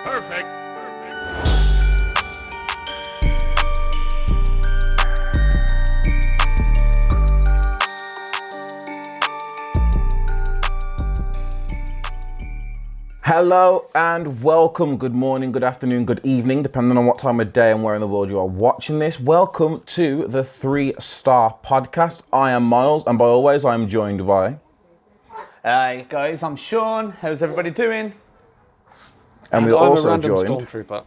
Perfect. Hello and welcome. Good morning, good afternoon, good evening, depending on what time of day and where in the world you are watching this. Welcome to the 3-Star Podcast. I am Myles, and by always, I am joined by... Hi guys, I'm Shaun. How's everybody doing? And we're I'm also a random joined... stormtrooper.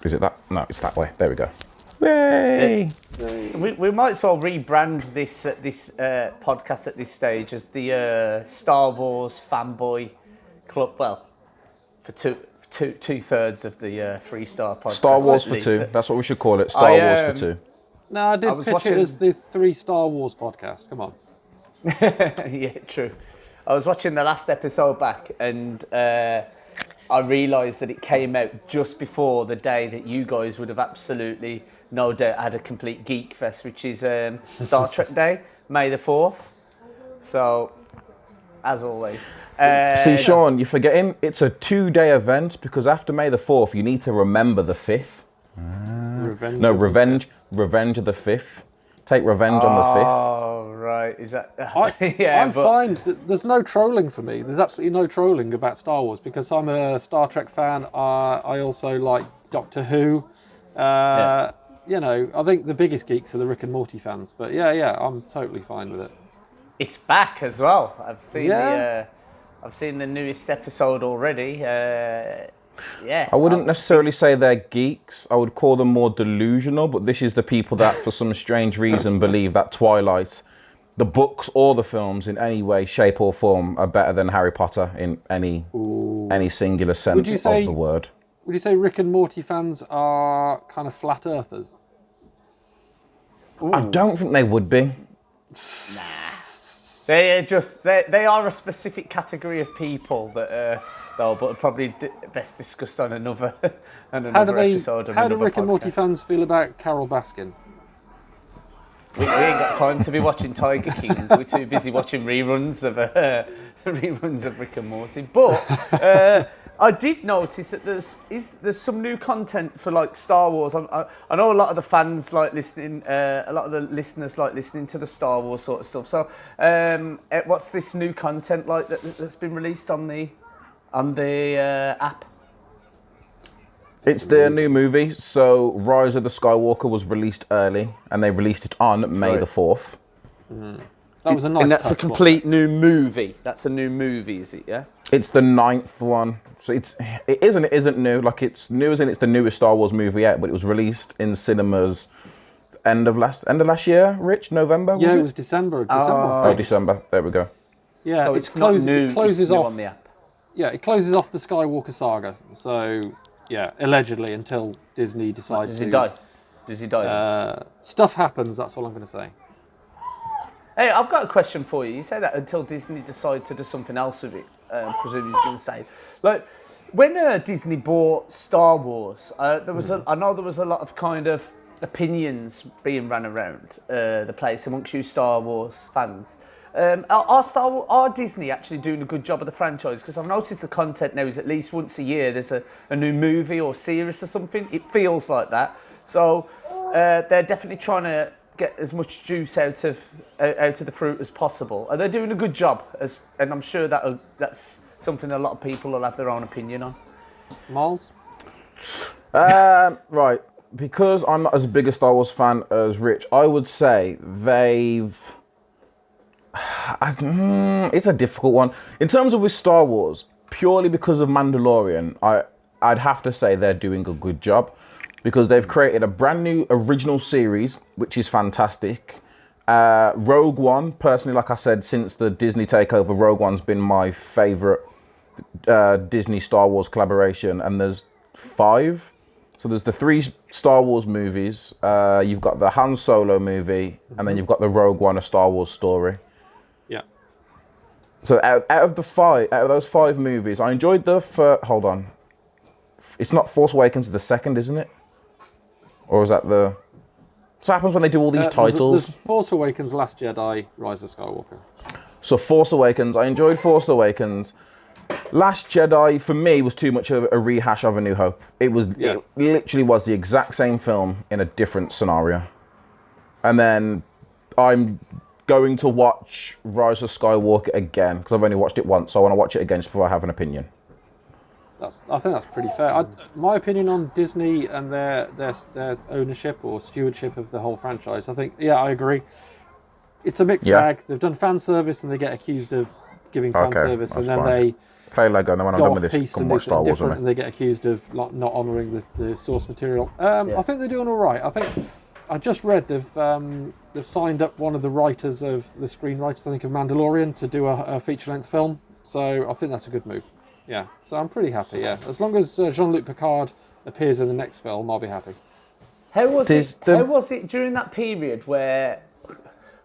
Is it that? No, it's that way. There we go. Yay! We might as well rebrand this podcast at this stage as the Star Wars fanboy club. Well, for two-thirds of the 3-Star podcast. Star Wars for two. That's what we should call it. Star Wars for two. No, I did pitch it as the 3 Star Wars podcast. Come on. Yeah, true. I was watching the last episode back and I realised that it came out just before the day that you guys would have absolutely no doubt had a complete geek fest, which is Star Trek Day, May the 4th. So, as always. See, Shaun, you're forgetting it's a 2-day event because after May the 4th, you need to remember the 5th. Revenge of the 5th. Take revenge on the 5th. Oh, right. Is that... I'm fine. There's no trolling for me. There's absolutely no trolling about Star Wars because I'm a Star Trek fan. I also like Doctor Who. You know, I think the biggest geeks are the Rick and Morty fans. But yeah, I'm totally fine with it. It's back as well. I've seen the newest episode already. Yeah. I wouldn't necessarily say they're geeks. I would call them more delusional, but this is the people that, for some strange reason, believe that Twilight, the books or the films, in any way, shape or form, are better than Harry Potter in any singular sense of the word. Would you say Rick and Morty fans are kind of flat earthers? I don't think they would be. Nah. They are a specific category of people that but probably best discussed on another episode. How do Rick and Morty fans feel about Carol Baskin? We ain't got time to be watching Tiger King. We're too busy watching reruns of Rick and Morty. But I did notice that there's some new content for like Star Wars. I know a lot of the fans like listening. A lot of the listeners like listening to the Star Wars sort of stuff. So, what's this new content like that's been released on the app? It's their new movie. So Rise of the Skywalker was released early, and they released it on May the 4th. That was a nice. And that's touch, a complete new movie. That's a new movie, is it? Yeah. It's the 9th one. So it isn't new. Like it's new as in it's the newest Star Wars movie yet, but it was released in cinemas end of last year. Rich, November. Yeah, it was December. December. There we go. Yeah, so it closes off on the app. Yeah, it closes off the Skywalker saga. So yeah, allegedly until Disney decides to. Does he die? Stuff happens. That's all I'm going to say. Hey, I've got a question for you. You say that until Disney decide to do something else with it. Presumably, he's going to say, like, when Disney bought Star Wars, I know there was a lot of kind of opinions being ran around the place amongst you Star Wars fans. Are Disney actually doing a good job of the franchise? Because I've noticed the content now is at least once a year there's a new movie or series or something. It feels like that. So they're definitely trying to get as much juice out of the fruit as possible. Are they doing a good job? And I'm sure that's something a lot of people will have their own opinion on. Miles? Right. Because I'm not as big a Star Wars fan as Rich, I would say it's a difficult one. In terms of with Star Wars, purely because of Mandalorian, I'd have to say they're doing a good job. Because they've created a brand new original series, which is fantastic. Rogue One, personally, like I said, since the Disney takeover, Rogue One's been my favourite Disney Star Wars collaboration. And there's 5. So there's the 3 Star Wars movies. You've got the Han Solo movie, and then you've got the Rogue One, a Star Wars story. Yeah. So out of those 5 movies, I enjoyed hold on. It's not Force Awakens, the second, isn't it? Or is that the... So what happens when they do all these titles? There's Force Awakens, Last Jedi, Rise of Skywalker. So Force Awakens, I enjoyed Force Awakens. Last Jedi for me was too much of a rehash of A New Hope. It literally was the exact same film in a different scenario. And then I'm going to watch Rise of Skywalker again because I've only watched it once, so I want to watch it again just before I have an opinion. I think that's pretty fair. My opinion on Disney and their ownership or stewardship of the whole franchise, I think, I agree. It's a mixed bag. They've done fan service and they get accused of giving fan service, and then they play Lego. And then when I'm done with this, come watch Star Wars with me. And they get accused of not honouring the source material. I think they're doing all right. I think I just read they've signed up one of the writers of the screenwriters, I think, of Mandalorian to do a feature-length film. So I think that's a good move. Yeah, so I'm pretty happy. Yeah, as long as Jean-Luc Picard appears in the next film, I'll be happy. How was it during that period where,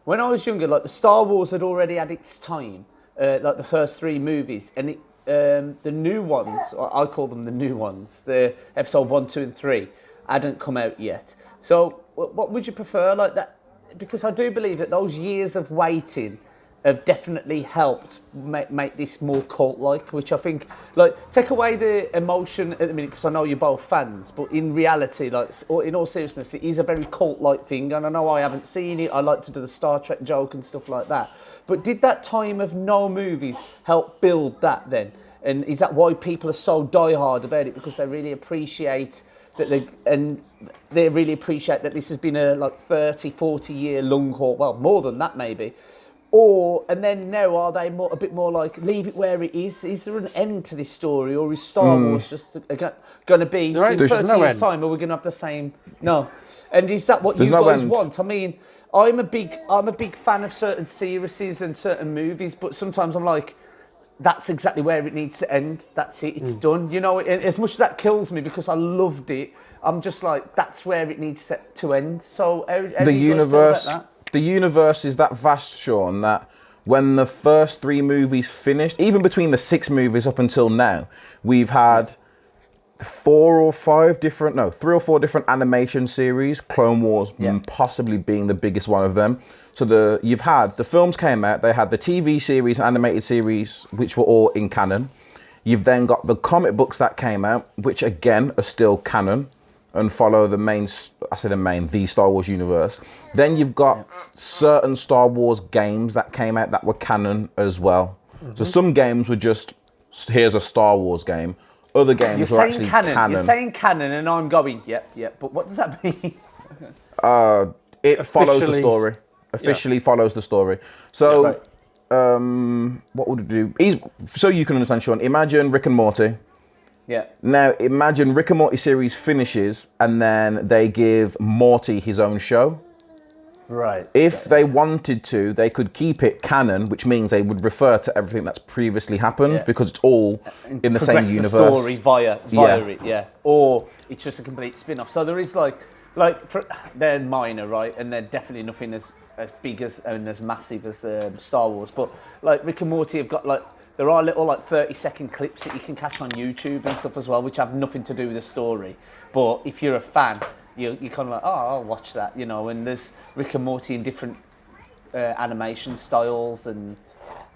when I was younger, like the Star Wars had already had its time, like the first 3 movies, and the new ones, I call them the new ones, the episode 1, 2, and 3, hadn't come out yet. So, what would you prefer, like that? Because I do believe that those years of waiting have definitely helped make this more cult-like, which I think, like, take away the emotion at the minute, because I know you're both fans, but in reality, like, in all seriousness, it is a very cult-like thing, and I know I haven't seen it, I like to do the Star Trek joke and stuff like that, but did that time of no movies help build that then? And is that why people are so diehard about it, because they really appreciate that they really appreciate that this has been a, like, 30, 40-year long haul, well, more than that maybe. And then now, are they a bit more like, leave it where it is? Is there an end to this story, or is Star Wars just going to be, in 30 years' time, are we going to have the same? No. And is that what you guys want? I mean, I'm a big fan of certain series and certain movies, but sometimes I'm like, that's exactly where it needs to end. That's it. It's done. You know, as much as that kills me because I loved it, I'm just like, that's where it needs to end. So, how do you guys feel about that? The universe is that vast, Shaun, that when the first 3 movies finished, even between the 6 movies up until now, we've had 3 or 4 different animation series, Clone Wars possibly being the biggest one of them. So you've had, the films came out, they had the TV series, animated series, which were all in canon. You've then got the comic books that came out, which again are still canon and follow the Star Wars universe. Then you've got certain Star Wars games that came out that were canon as well. Mm-hmm. So some games were just, here's a Star Wars game. Other games were actually canon. You're saying canon, and I'm going, yep. But what does that mean? It follows the story. Officially follows the story. So, what would it do? So you can understand, Shaun, imagine Rick and Morty. Yeah. Now, imagine Rick and Morty series finishes, and then they give Morty his own show. Right. If they wanted to, they could keep it canon, which means they would refer to everything that's previously happened because it's all in the same universe. The story via it, or it's just a complete spin-off. So there is they're minor, right, and they're definitely nothing as big as and as massive as Star Wars. But like Rick and Morty have got there are little 30-second clips that you can catch on YouTube and stuff as well, which have nothing to do with the story. But if you're a fan, you're kind of like, I'll watch that, you know. And there's Rick and Morty in different animation styles and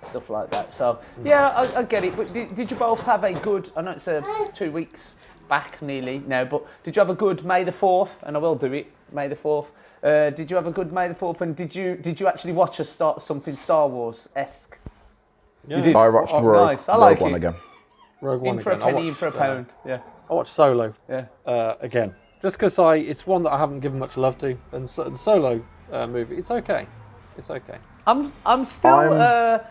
stuff like that. So yeah, I get it. But did you both have a good? I know it's 2 weeks back nearly now, but did you have a good May the 4th? And I will do it, May the 4th. Did you have a good May the 4th? And did you actually watch something Star Wars-esque? Yeah. You did? I watched Rogue One again. Rogue One in for again. a penny, in for a pound. Yeah. I watched Solo. Yeah. Again, just because it's one that I haven't given much love to, and the Solo movie, it's okay. It's okay. I'm still.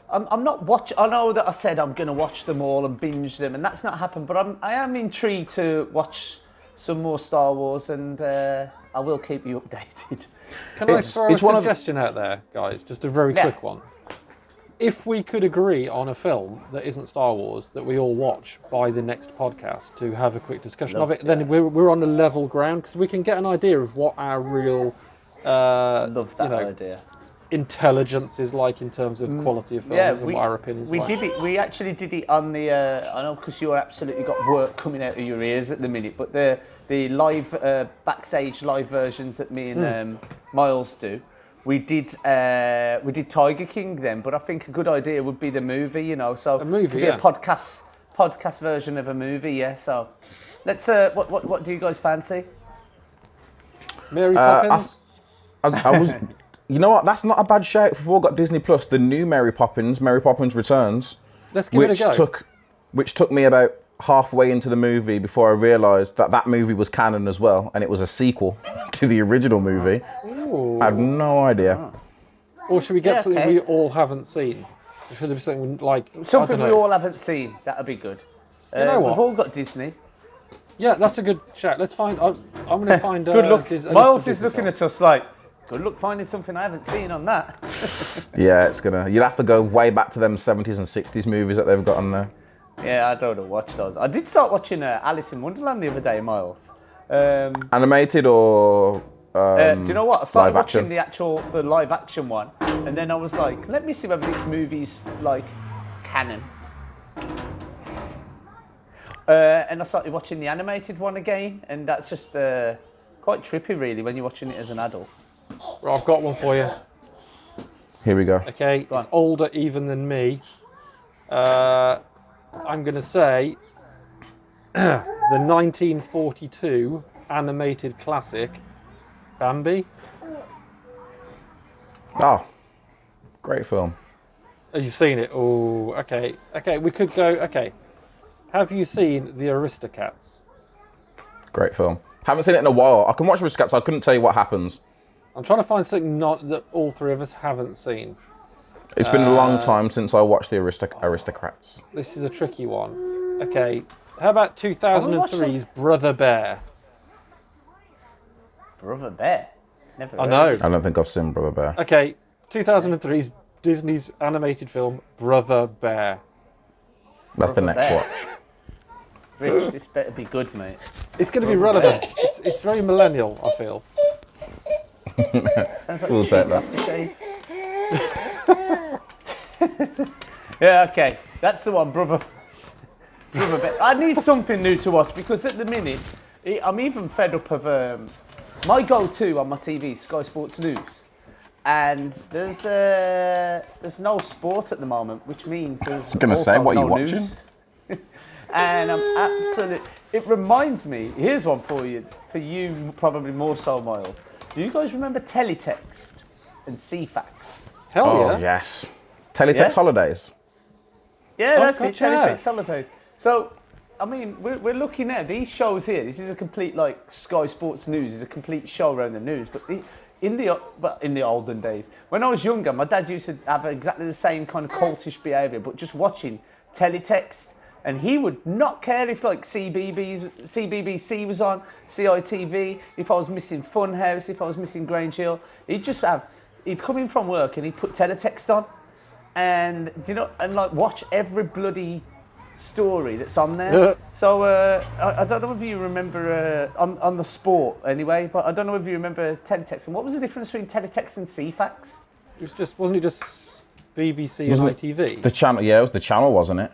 I'm not watching. I know that I said I'm going to watch them all and binge them, and that's not happened. But I am intrigued to watch some more Star Wars, and I will keep you updated. Can I throw a suggestion out there, guys? Just a very quick one. If we could agree on a film that isn't Star Wars that we all watch by the next podcast to have a quick discussion of it, then we're on a level ground because we can get an idea of what our real idea. Intelligence is like in terms of quality of films and what our opinions are. We actually did it on the. I know because you absolutely got work coming out of your ears at the minute, but the live backstage live versions that me and Myles do. we did Tiger King then, but I think a good idea would be the movie, you know. So A movie, it could be yeah. a podcast version of a movie, yeah. So let's what do you guys fancy? Mary Poppins. I was, you know what? That's not a bad shout. If we've all got Disney Plus, the new Mary Poppins Returns, Let's give it a go. which took me about halfway into the movie before I realised that movie was canon as well, and it was a sequel to the original movie. Ooh. I had no idea. Or should we get Yeah, something okay. we all haven't seen? Should there be something like Something I don't we know. all haven't seen. That'd be good. You know what? We've all got Disney. Yeah, that's a good shout. Let's find. I'm going to find. Good luck. A list of Miles is Disney looking films. at us like, good luck finding something I haven't seen on that. Yeah, you'll have to go way back to them 70s and 60s movies that they've got on there. Yeah, I don't know, watch those. I did start watching Alice in Wonderland the other day, Miles. Animated or Do you know what? I started live action? watching the live action one, and then I was like, let me see whether this movie's like canon. And I started watching the animated one again, and that's just quite trippy, really, when you're watching it as an adult. Right, I've got one for you. Here we go. Okay, Go on. it's older even than me. I'm going to say the 1942 animated classic Bambi. Oh, great film. Oh, you've seen it? Oh, okay. Okay, we could go. Okay. Have you seen the Aristocats? Great film. Haven't seen it in a while. I can watch Aristocats. I couldn't tell you what happens. I'm trying to find something not that all three of us haven't seen. It's been a long time since I watched the Aristocrats. This is a tricky one. Okay. How about 2003's Brother Bear? Brother Bear. Never I heard know. of it. I don't think I've seen Brother Bear. Okay. 2003's Disney's animated film Brother Bear. That's the Brother next Bear. watch. Rich, this better be good, mate. It's going to be relevant. It's very millennial, I feel. Sounds like We'll cheap take that. aftershave. Yeah, okay. That's the one, Brother Bear. I need something new to watch because at the minute, I'm even fed up of my go-to on my TV, Sky Sports News. And there's no sport at the moment, which means there's gonna say, also what are you no watching? news. And I'm absolutely. It reminds me. Here's one for you probably more so, Miles. Do you guys remember Teletext and CFAX? Hell Oh, yeah. yes. Teletext Yeah? Holidays. Yeah, that's it. gotcha. Teletext Holidays. So, I mean, we're looking at these shows here. This is a complete like Sky Sports News is a complete show around the news, but in the olden days, when I was younger, my dad used to have exactly the same kind of cultish behaviour, but just watching Teletext, and he would not care if like CBBC was on, CITV, if I was missing Funhouse, if I was missing Grange Hill. He'd come in from work and he'd put Teletext on, and and like watch every bloody story that's on there. Yeah. So I don't know if you remember on the sport anyway, but I don't know if you remember Teletext. And what was the difference between Teletext and CFAX? Wasn't it just BBC Wasn't and it ITV? The channel, yeah, it was the channel, wasn't it?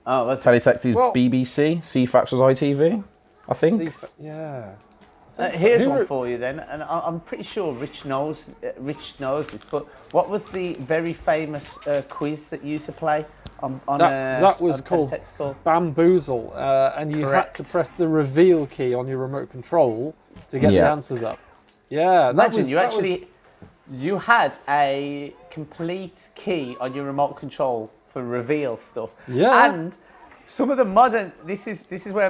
Oh, that's Teletext is Well- BBC, CFAX was ITV, I think. Yeah. here's Who one wrote- for you then, and I'm pretty sure Rich knows this. But what was the very famous quiz that you used to play on That was on called Teletext called? Bamboozle, and you Correct. had to press the reveal key on your remote control to get the Yeah. answers up. Yeah, Imagine you had a complete key on your remote control for reveal stuff. Yeah. And some of the modern. This is where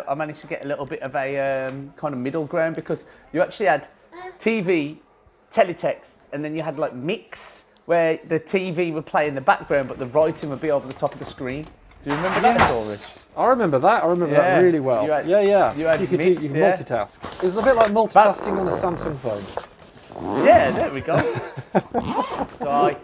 I managed to get a little bit of a kind of middle ground, because you actually had TV, teletext, and then you had like mix, where the TV would play in the background, but the writing would be over the top of the screen. Do you remember that at all, Rich? I remember that. I remember that Yeah. really well. You had- yeah. you had You could mix, you could yeah. multitask. It was a bit like multitasking on a Samsung phone. Yeah, there we go. Sky.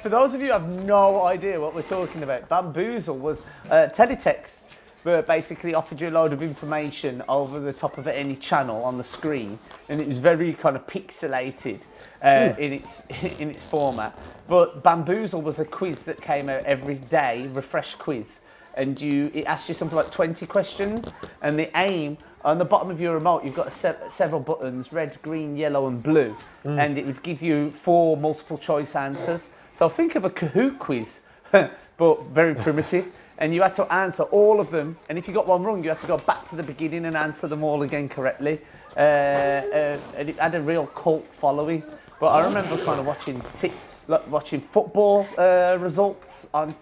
For those of you who have no idea what we're talking about, Bamboozle was teletext, where basically offered you a load of information over the top of any channel on the screen, and it was very kind of pixelated in its format. But Bamboozle was a quiz that came out every day, refresh quiz, and it asked you something like 20 questions, and the aim on the bottom of your remote, you've got several buttons, red, green, yellow, and blue, and it would give you 4 multiple choice answers. So think of a Kahoot quiz, but very primitive. And you had to answer all of them. And if you got one wrong, you had to go back to the beginning and answer them all again correctly. And it had a real cult following. But I remember kind of watching football results on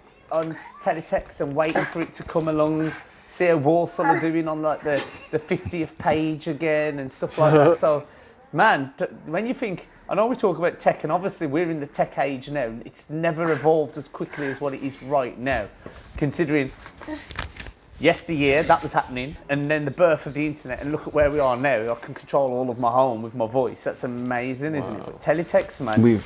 Teletext and waiting for it to come along. See how Walsall are doing on like the 50th page again and stuff like that. So, man, when you think, I know we talk about tech, and obviously we're in the tech age now. It's never evolved as quickly as what it is right now, considering yesteryear that was happening, and then the birth of the internet, and look at where we are now. I can control all of my home with my voice. That's amazing, isn't it? But teletext, man. We've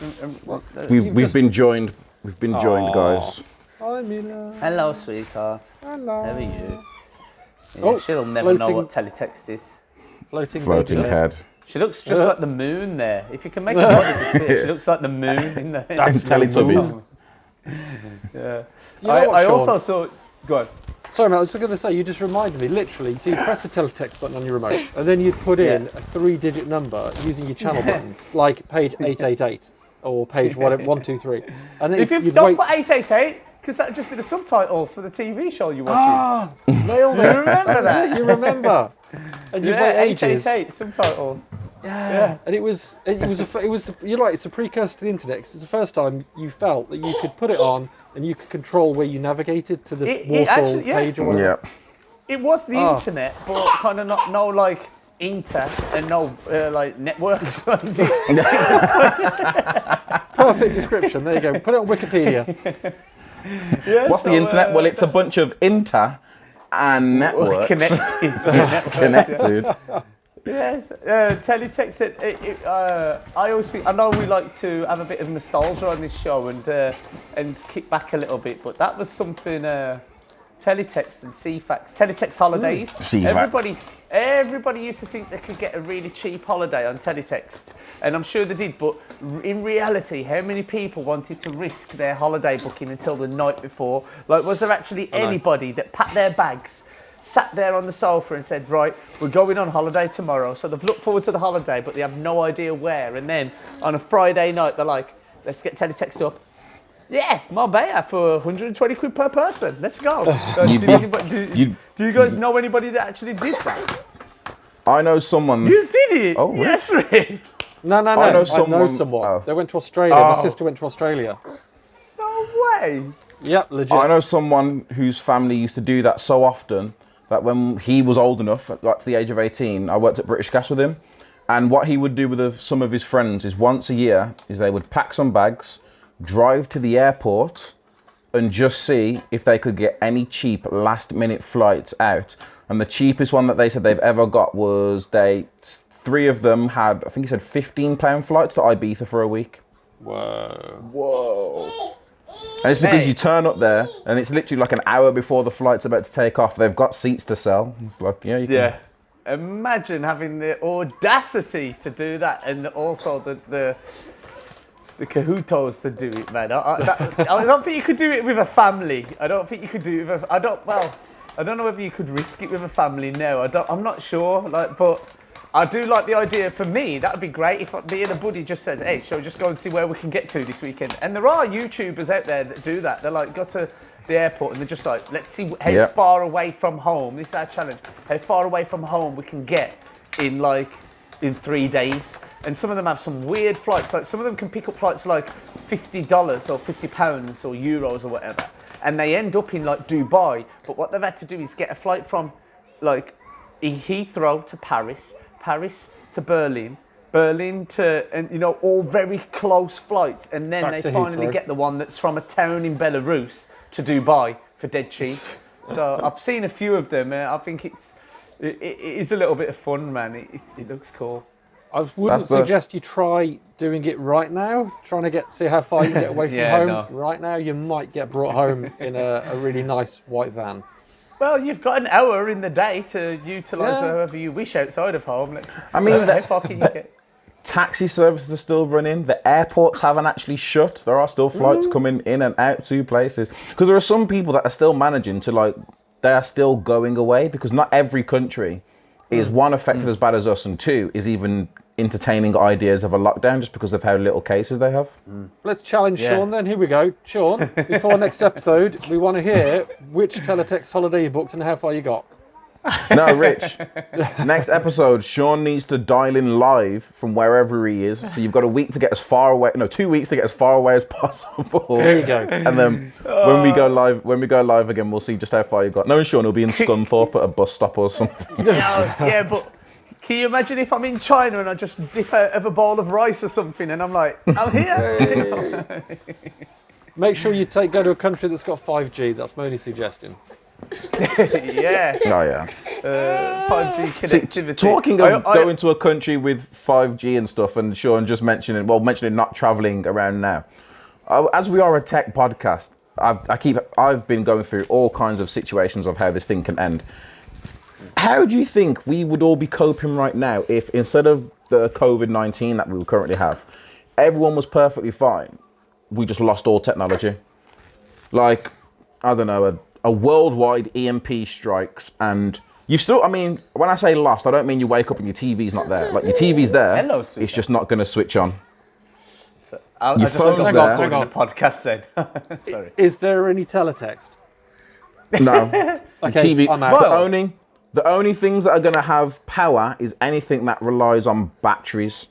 been joined. We've been joined, guys. Hi, Mila. Hello, sweetheart. Hello. How are you? Yeah, she'll never know what teletext is. Floating head. She looks just like the moon there. If you can make a body disappear, she looks like the moon in the Teletubbies. Yeah. You know what, I Shaun? also saw. Go on. Sorry, mate, I was just going to say, you just reminded me, literally, so you press the teletext button on your remote, and then you put in a 3-digit number using your channel buttons, like page 888, or page 123. And then If you don't put 888, because that would just be the subtitles for the TV show you're watching. Nailed it. You remember that? You remember. And you wait ages. 888 subtitles. Yeah. And it was you're right, it's a precursor to the internet, 'cause it's the first time you felt that you could put it on and you could control where you navigated to the Warsaw page or whatever. Yeah. It was the internet, but kind of no like inter and no like networks. Perfect description. There you go. Put it on Wikipedia. What's the internet? Well, it's a bunch of inter and networks. Connected. Yes, teletext. I always think, I know we like to have a bit of nostalgia on this show and kick back a little bit, but that was something. Teletext and CFAX, teletext holidays. CFAX. Everybody used to think they could get a really cheap holiday on teletext, and I'm sure they did. But in reality, how many people wanted to risk their holiday booking until the night before? Like, was there actually anybody that packed their bags, sat there on the sofa and said, right, we're going on holiday tomorrow? So they've looked forward to the holiday, but they have no idea where. And then on a Friday night, they're like, let's get teletext up. Yeah, Marbella for 120 quid per person. Let's go. Do you guys know anybody that actually did that? I know someone. You did it? Oh, really? Yes, Rich. No. I know someone. Oh. They went to Australia. My sister went to Australia. No way. Yep, legit. I know someone whose family used to do that so often that when he was old enough, got to the age of 18, I worked at British Gas with him. And what he would do with some of his friends is once a year is they would pack some bags, drive to the airport and just see if they could get any cheap last minute flights out. And the cheapest one that they said they've ever got was 3 of them had, I think he said £15 flights to Ibiza for a week. Whoa. And it's because you turn up there and it's literally like an hour before the flight's about to take off. They've got seats to sell. It's like, you can. Yeah. Imagine having the audacity to do that, and also the Kahootos to do it, man. I don't think you could do it with a family. I don't think you could do it with I don't know whether you could risk it with a family. No, I'm not sure. But I do like the idea. For me, that would be great if me and a buddy just said, hey, shall we just go and see where we can get to this weekend? And there are YouTubers out there that do that. They're like, go to the airport and they're just like, let's see how far away from home, this is our challenge, how far away from home we can get in 3 days. And some of them have some weird flights. Like some of them can pick up flights for like $50 or £50 or euros or whatever. And they end up in like Dubai. But what they've had to do is get a flight from like Heathrow to Paris, Paris to Berlin, Berlin to, and all very close flights. And then Back they to finally Heathrow. get the one that's from a town in Belarus to Dubai for dead cheap. So I've seen a few of them. I think it is a little bit of fun, man. It looks cool. I wouldn't suggest you try doing it right now, trying to see how far you can get away from home. No. Right now, you might get brought home in a really nice white van. Well, you've got an hour in the day to utilise however you wish outside of home. I mean, how far can you get? Taxi services are still running. The airports haven't actually shut. There are still flights coming in and out to places. Because there are some people that are still managing to they are still going away because not every country is one, affected as bad as us, and two, is even entertaining ideas of a lockdown just because of how little cases they have. Let's challenge Shaun then. Here we go. Shaun, before next episode, we want to hear which teletext holiday you booked and how far you got. No, Rich. Next episode, Shaun needs to dial in live from wherever he is. So you've got a week to get as far away. No, 2 weeks to get as far away as possible. There you go. And then when we go live again, we'll see just how far you got. Knowing Shaun, he'll be in Scunthorpe at a bus stop or something. Yeah, but can you imagine if I'm in China and I just dip out of a bowl of rice or something, and I'm like, I'm here. Make sure you go to a country that's got 5G. That's my only suggestion. Yeah. Oh yeah. 5G connectivity. See, talking of going to a country with 5G and stuff, and Shaun just mentioning not traveling around now. As we are a tech podcast, I've been going through all kinds of situations of how this thing can end. How do you think we would all be coping right now if instead of the COVID-19 that we currently have, everyone was perfectly fine? We just lost all technology. Like, I don't know, a worldwide EMP strikes, and you've still, when I say lost, I don't mean you wake up and your TV's not there. Like, your TV's there, Hello, it's just not going to switch on. So, your phone's there. Hang on. The podcast then. Sorry. Is there any teletext? No. Okay, TV. I'm out. The only things that are going to have power is anything that relies on batteries.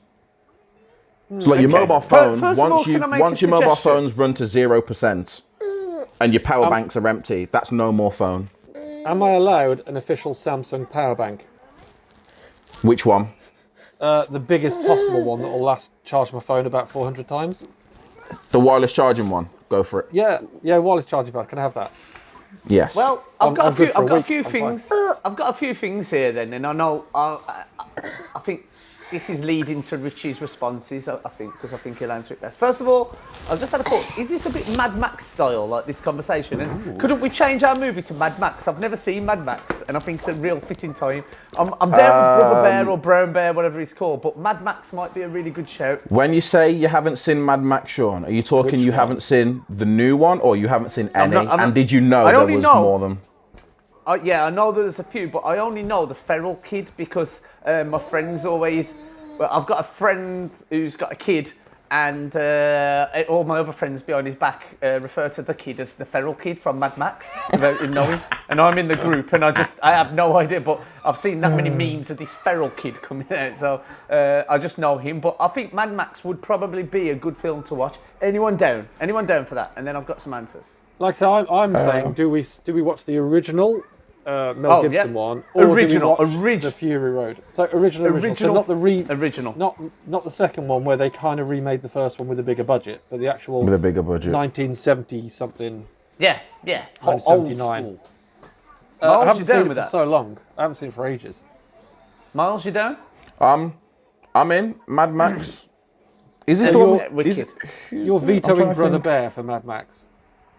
So like your mobile phone, once your mobile phones run to 0%, and your power banks are empty, that's no more phone. Am I allowed an official Samsung power bank? Which one? The biggest possible one that will charge my phone about 400 times. The wireless charging one. Go for it. Yeah, wireless charging pad. Can I have that? Yes. Well, I've got a few things here then, and I know I think this is leading to Richie's responses, I think, because I think he'll answer it best. First of all, I've just had a thought. Is this a bit Mad Max style, like this conversation? And couldn't we change our movie to Mad Max? I've never seen Mad Max, and I think it's a real fitting time. I'm down with Brother Bear or Brown Bear, whatever he's called, but Mad Max might be a really good shout. When you say you haven't seen Mad Max, Shaun, are you talking you haven't seen the new one, or you haven't seen any? And did you know there was more than... Yeah, I know there's a few, but I only know the feral kid because my friends always... Well, I've got a friend who's got a kid, and all my other friends behind his back refer to the kid as the feral kid from Mad Max, without him knowing. And I'm in the group, and I have no idea, but I've seen that many memes of this feral kid coming out, so I just know him. But I think Mad Max would probably be a good film to watch. Anyone down for that? And then I've got some answers. Like I say, I'm saying, do we watch the original Mel Gibson one, or do we watch the Fury Road? So original. So not the original. Not the second one where they kind of remade the first one with a bigger budget, but the actual with a bigger budget. 1970 something. Yeah. 1979. I haven't seen it for so long. I haven't seen it for ages. Myles, you down? I'm in Mad Max. Is this the one? You're vetoing Brother Bear for Mad Max.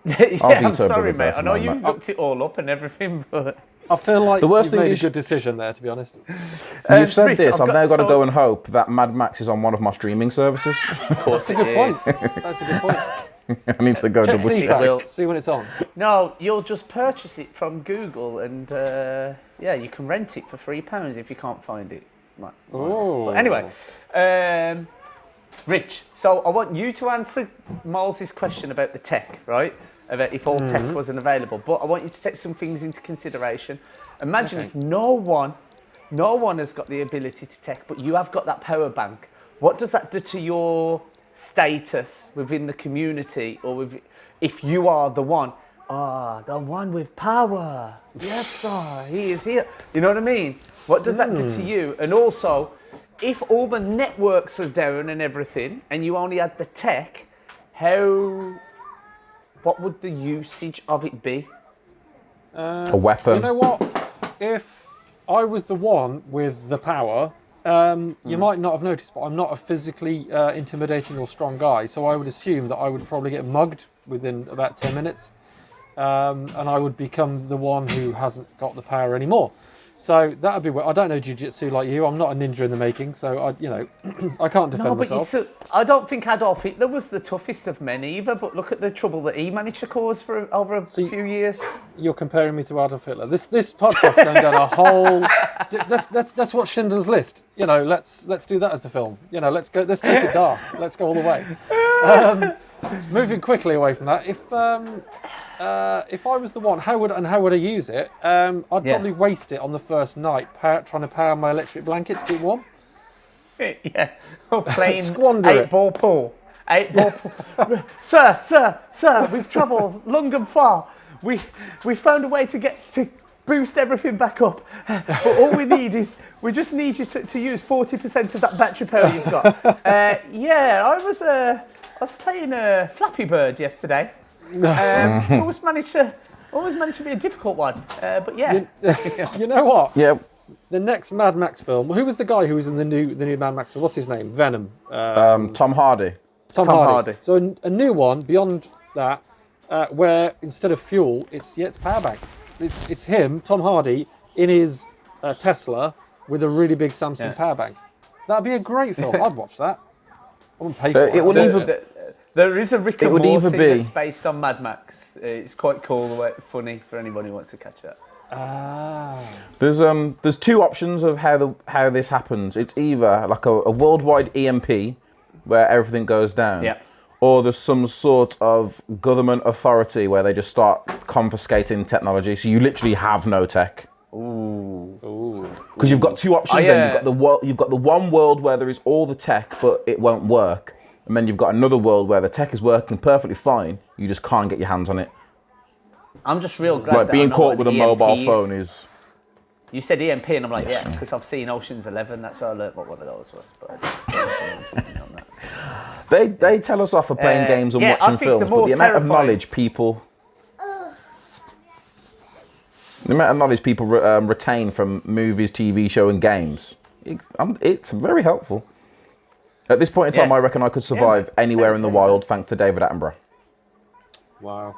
I'm sorry, mate. I know you've looked it all up and everything, but I feel like the worst you've thing made is a good decision there, to be honest. You've said this. I've now got to go and hope that Mad Max is on one of my streaming services. Of course, That's a good point. That's a good point. I need to go double check. See when it's on. No, you'll just purchase it from Google, and you can rent it for £3 if you can't find it. Right. But anyway, Rich. So I want you to answer Myles' question about the tech, right? About if all tech wasn't available, but I want you to take some things into consideration. Imagine if no one has got the ability to tech, but you have got that power bank. What does that do to your status within the community, or if you are the one with power? Yes, sir, he is here. You know what I mean? What does that do to you? And also, if all the networks was down and everything, and you only had the tech, what would the usage of it be? A weapon. You know what? If I was the one with the power, you might not have noticed, but I'm not a physically intimidating or strong guy, so I would assume that I would probably get mugged within about 10 minutes, and I would become the one who hasn't got the power anymore. So that would be. I don't know jiu-jitsu like you. I'm not a ninja in the making, so I can't defend No, but myself. I don't think Adolf Hitler was the toughest of men either. But look at the trouble that he managed to cause for over a few years. You're comparing me to Adolf Hitler. This podcast is going down a whole. Let's watch Schindler's List. Let's do that as the film. Let's go. Let's take it dark. Let's go all the way. Moving quickly away from that, if I was the one, how would I use it? I'd probably waste it on the first night, trying to power my electric blanket to keep warm. Yeah, or playing Squander it. 8-ball pool. 8-ball pool. Sir, we've travelled long and far. We found a way to boost everything back up. But all we need is, we just need you to use 40% of that battery power you've got. I was playing Flappy Bird yesterday. It's always managed to be a difficult one. But yeah. You know what? Yeah. The next Mad Max film. Who was the guy who was in the new Mad Max film? What's his name? Venom. Tom Hardy. Tom Hardy. So a new one beyond that, where instead of fuel, it's power banks. It's him, Tom Hardy, in his Tesla with a really big Samsung power bank. That'd be a great film. I'd watch that. I wouldn't pay for it. It would either. There is a Rick and would Morty either be- that's based on Mad Max. It's quite cool, funny for anyone who wants to catch that. There's two options of how this happens. It's either like a worldwide EMP where everything goes down, or there's some sort of government authority where they just start confiscating technology. So you literally have no tech. Ooh. Because you've got two options. Then you've got the one world where there is all the tech, but it won't work, and then you've got another world where the tech is working perfectly fine. You just can't get your hands on it. I'm just real glad that being I know caught what with a EMP mobile is. phone is. You said EMP, and I'm like, yeah, because I've seen Ocean's 11. That's where I learned what one of those was. But They tell us off for playing games and I watching think the films, but more the amount of terrifying- knowledge people. The amount of knowledge people retain from movies, TV show, and games, it's very helpful. At this point in time, I reckon I could survive anywhere in the wild thanks to David Attenborough. Wow.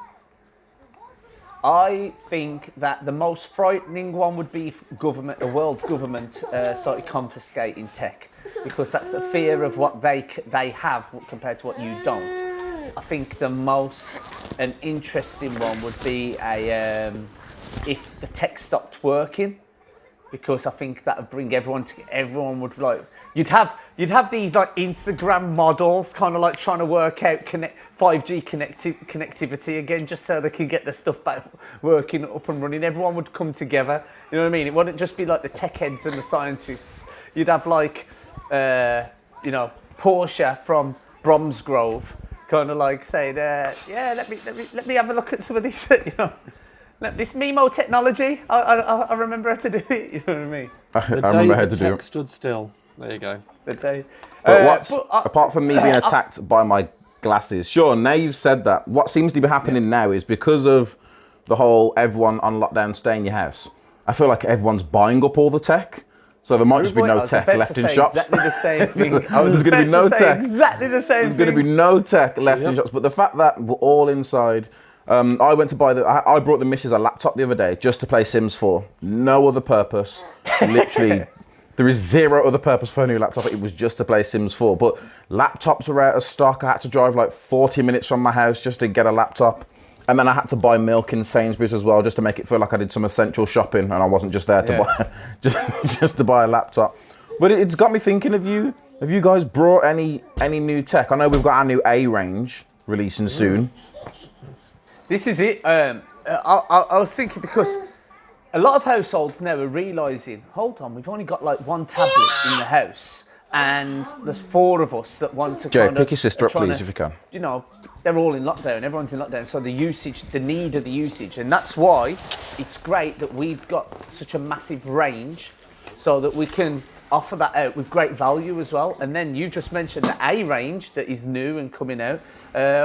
I think that the most frightening one would be if the world government started confiscating tech, because that's the fear of what they have compared to what you don't. I think an interesting one would be if the tech stopped working, because I think that would bring everyone together. Everyone would you'd have these like Instagram models kind of like trying to work out 5G connectivity again, just so they can get their stuff back working, up and running. Everyone would come together. You know what I mean? It wouldn't just be like the tech heads and the scientists. You'd have like Portia from Bromsgrove kind of like saying, let me have a look at some of these, this Mimo technology. I remember how to do it. You know what I mean? I remember how to do it. Stood still. There you go. The day. But apart from me being attacked by my glasses, Shaun, now you've said that, what seems to be happening now is because of the whole everyone on lockdown stay in your house, I feel like everyone's buying up all the tech. So there might just be no tech left in shops. Exactly the same thing. There's going to be no tech. Exactly the same thing. There's going to be no tech left in shops. But the fact that we're all inside, I went to buy I brought the missus a laptop the other day just to play Sims 4. No other purpose. Literally, there is zero other purpose for a new laptop. It was just to play Sims 4. But laptops are out of stock. I had to drive like 40 minutes from my house just to get a laptop. And then I had to buy milk in Sainsbury's as well, just to make it feel like I did some essential shopping and I wasn't just there to buy just to buy a laptop. But it's got me thinking of you. Have you guys brought any new tech? I know we've got our new A range releasing soon. This is it. I was thinking, because a lot of households now are realising, hold on, we've only got like one tablet in the house, and there's 4 of us that want to Joe, pick your sister up, please, if you can. They're all in lockdown, everyone's in lockdown, so the need of the usage, and that's why it's great that we've got such a massive range, so that we can offer that out with great value as well. And then you just mentioned the A range that is new and coming out.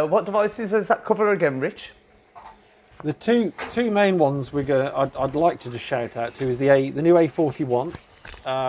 What devices does that cover again, Rich? The two main ones I'd like to just shout out to is the new A41,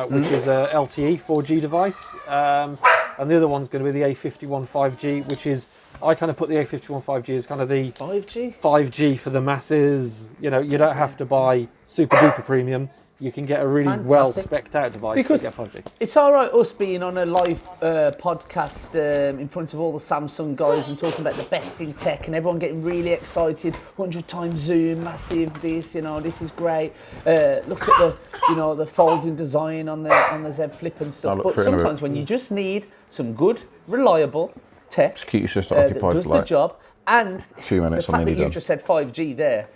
which is a LTE 4G device, and the other one's going to be the A51 5G, which is, I kind of put the A51 5G as kind of the 5G for the masses. You don't have to buy super duper premium. you can get a really Fantastic. well specced out device Because to get 5G. it's all right us being on a live podcast in front of all the Samsung guys and talking about the best in tech and everyone getting really excited, 100 times zoom, massive this, this is great. Look at the folding design on the Z Flip and stuff. But sometimes when you just need some good, reliable tech Just keep your sister that occupied does for the like job, and 2 minutes. the fact that you just said 5G there,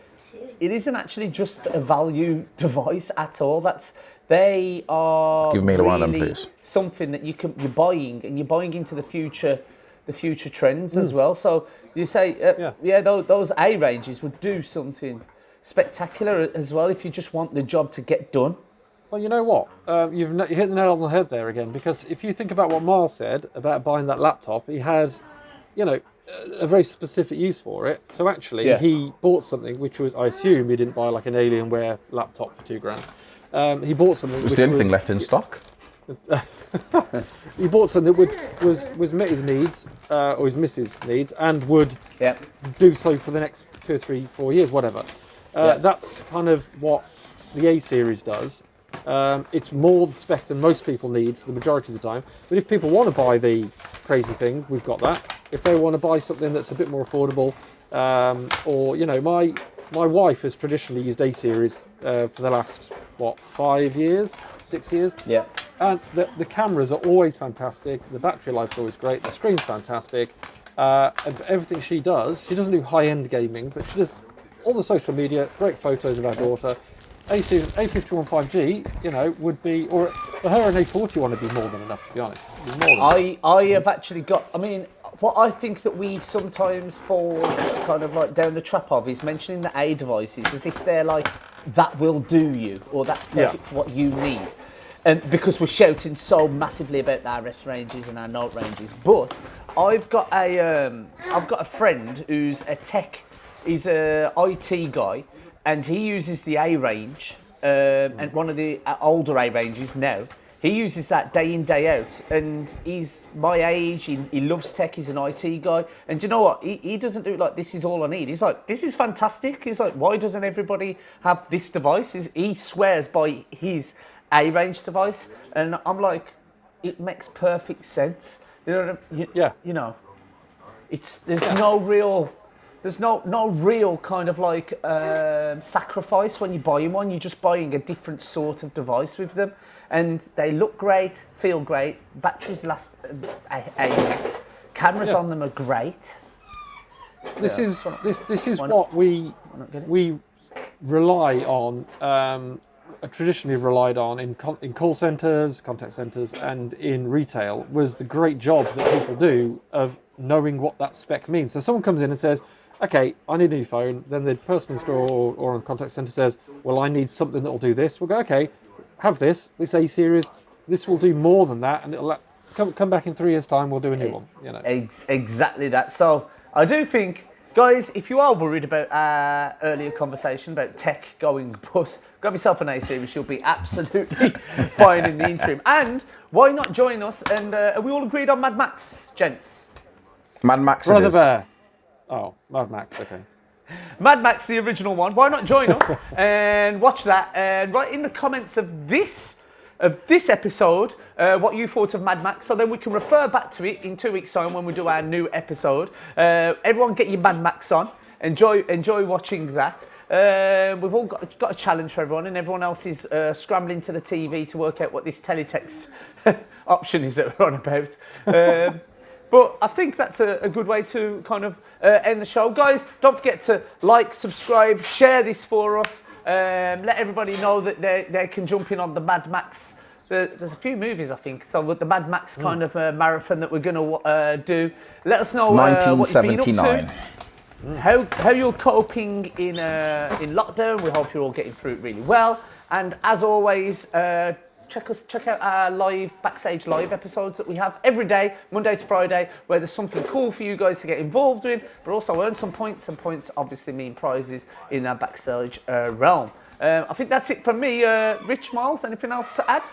it isn't actually just a value device at all. They are Give me the one of them, really please. something that you're buying, and you're buying into the future trends as well. So you say, those A ranges would do something spectacular as well if you just want the job to get done. Well, you know what? You hit the nail on the head there again, because if you think about what Myles said about buying that laptop, he had, a very specific use for it. So actually, he bought something which was, I assume he didn't buy like an Alienware laptop for $2,000. He bought something. Was the only thing left in stock? He bought something that was met his needs, or his missus' needs, and would do so for the next 2 or 3, 4 years, whatever. That's kind of what the A series does. It's more the spec than most people need for the majority of the time. But if people want to buy the crazy thing, we've got that. If they want to buy something that's a bit more affordable, or my wife has traditionally used A series for the last 5 years, 6 years. Yeah. And the cameras are always fantastic. The battery life's always great. The screen's fantastic. And everything she doesn't do high-end gaming, but she does all the social media, great photos of our daughter. A51 5G, would be, or for her an A41 would be more than enough, to be honest. I have actually got, what I think that we sometimes fall kind of like down the trap of is mentioning the A devices as if they're like, that will do you, or that's perfect for what you need. And because we're shouting so massively about our S ranges and our Note ranges. But I've got a friend who's a tech, he's a IT guy, and he uses the A range, and one of the older A ranges now. He uses that day in, day out, and he's my age, he loves tech, he's an IT guy, and do you know what, he doesn't do it like, this is all I need. He's like, this is fantastic. He's like, why doesn't everybody have this device? He swears by his A range device, and I'm like, it makes perfect sense. You know what I mean? There's no real kind of like sacrifice when you're buying one. You're just buying a different sort of device with them, and they look great, feel great. Batteries last ages. Cameras on them are great. This is what we rely on. Traditionally relied on in call centres, contact centres, and in retail, was the great job that people do of knowing what that spec means. So someone comes in and says, okay, I need a new phone. Then the person in store or on the contact centre says, well, I need something that will do this. We'll go, okay, have this. It's A series. This will do more than that, and it'll come back in 3 years' time. We'll do a new one. Exactly that. So I do think, guys, if you are worried about our earlier conversation about tech going bust, grab yourself an A series. You'll be absolutely fine in the interim. And why not join us? And are we all agreed on Mad Max, gents? Mad Max. Brother Bear. Oh, Mad Max. Okay. Mad Max, the original one. Why not join us and watch that? And write in the comments of this episode what you thought of Mad Max, so then we can refer back to it in 2 weeks' time when we do our new episode. Everyone get your Mad Max on. Enjoy watching that. We've all got a challenge for everyone, and everyone else is scrambling to the TV to work out what this teletext option is that we're on about. But I think that's a good way to kind of end the show. Guys, don't forget to like, subscribe, share this for us. Let everybody know that they can jump in on the Mad Max. There's a few movies, I think. So with the Mad Max kind of marathon that we're going to do. Let us know what you've been up to. How you're coping in lockdown. We hope you're all getting through it really well. And as always, check out our backstage live episodes that we have every day, Monday to Friday, where there's something cool for you guys to get involved with, but also earn some points, and points obviously mean prizes in our backstage realm. I think that's it from me. Rich, Myles, anything else to add?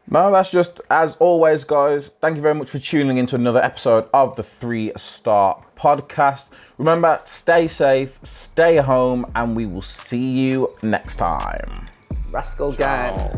No, that's just, as always, guys, thank you very much for tuning into another episode of the 3 Star podcast. Remember, stay safe, stay home, and we will see you next time. Rascal Gang.